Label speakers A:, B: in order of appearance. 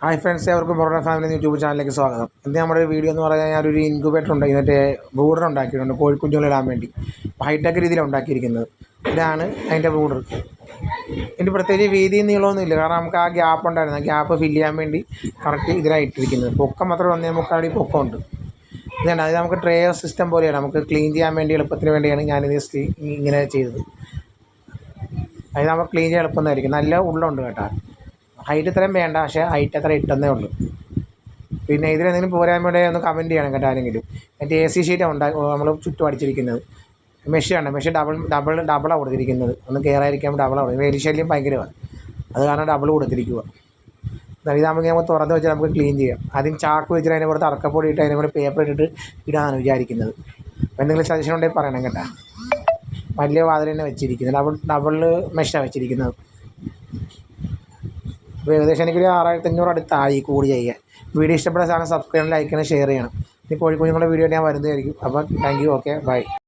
A: Hi friends, അവർക്ക് porotta family YouTube ചാനലിലേക്ക് സ്വാഗതം. ഇന്ന് നമ്മുടെ വീഡിയോ എന്ന് പറഞ്ഞാൽ ഞാനൊരു ഇൻക്യുബേറ്റർ ഉണ്ടാക്കി, മറ്റേ ബ്രൂഡർ ഉണ്ടാക്കിയിട്ടുണ്ട് കോഴിക്കുഞ്ഞുങ്ങളിടാൻ വേണ്ടി. ഹൈടെക് രീതിയിലാണ് ഉണ്ടാക്കിയിരിക്കുന്നത്. ഇതാണ് അതിൻ്റെ ബ്രൂഡർ. ഇതിന് പ്രത്യേകിച്ച് വീതിയും നീളമൊന്നുമില്ല, കാരണം നമുക്ക് ആ ഗ്യാപ്പ് ഉണ്ടായിരുന്നു. ആ ഗ്യാപ്പ് ഫില്ല് ചെയ്യാൻ വേണ്ടി കറക്റ്റ് ഇതിലായിട്ടിരിക്കുന്നത്. പൊക്കം മാത്രം 1.25 പൊക്കമുണ്ട്. ഇതാണ് അത് നമുക്ക് ട്രേ സിസ്റ്റം പോലെയാണ്. നമുക്ക് ക്ലീൻ ചെയ്യാൻ വേണ്ടി എളുപ്പത്തിന് വേണ്ടിയാണ് ഞാനിത് ഇങ്ങനെ ചെയ്തത്. അത് നമുക്ക് ക്ലീൻ ചെയ്യാൻ എളുപ്പമായിരിക്കും. നല്ല ഉള്ളുണ്ട് കേട്ടോ. ഹൈറ്റ് ഇത്രയും വേണ്ട, പക്ഷേ ഹൈറ്റ് അത്ര ഇട്ടെന്നേ ഉള്ളൂ. പിന്നെ ഇതിലെന്തെങ്കിലും പോരായ്മയുടെ ഒന്ന് കമൻറ്റ് ചെയ്യണം കേട്ടോ ആരെങ്കിലും. മറ്റേ AC ഷീറ്റാണ് നമ്മൾ ചുറ്റും അടിച്ചിരിക്കുന്നത്. മെഷാണ്. മെഷ് ഡബിളാണ് കൊടുത്തിരിക്കുന്നത്. ഒന്ന് കയറാതിരിക്കാൻ ഡബിളാണ് കൊടുക്കുന്നത്. എലിശല്യം ഭയങ്കരമാണ്, അത് കാരണം ഡബിൾ കൊടുത്തിരിക്കുക. ഇതാകുമ്പോൾ നമുക്ക് തുറന്ന് വെച്ചാൽ നമുക്ക് ക്ലീൻ ചെയ്യാം. ആദ്യം ചാക്ക് വെച്ചിട്ട് അതിനെ പുറത്ത് അറക്കപ്പൊടി ഇട്ട് അതിനെ കൂടെ പേപ്പർ ഇട്ടിട്ട് ഇടാനാണ് വിചാരിക്കുന്നത്. അപ്പോൾ എന്തെങ്കിലും സജഷൻ ഉണ്ടെങ്കിൽ പറയണം കേട്ടോ. വലിയ വാതിൽ തന്നെ വെച്ചിരിക്കുന്നത്, ഡബിൾ മെഷാണ് വെച്ചിരിക്കുന്നത്. അപ്പോൾ ഏകദേശം എനിക്കൊരു 6500 അടുത്തായി കൂടി ചെയ്യാൻ. വീഡിയോ ഇഷ്ടപ്പെട്ട സാധനം സബ്സ്ക്രൈബ്, ലൈക്ക് ചെയ്യണം, ഷെയർ ചെയ്യണം. ഈ കോഴിക്കുഞ്ഞുങ്ങളുടെ വീഡിയോ ഞാൻ വരുന്നതായിരിക്കും. അപ്പോൾ താങ്ക് യു. Okay, by.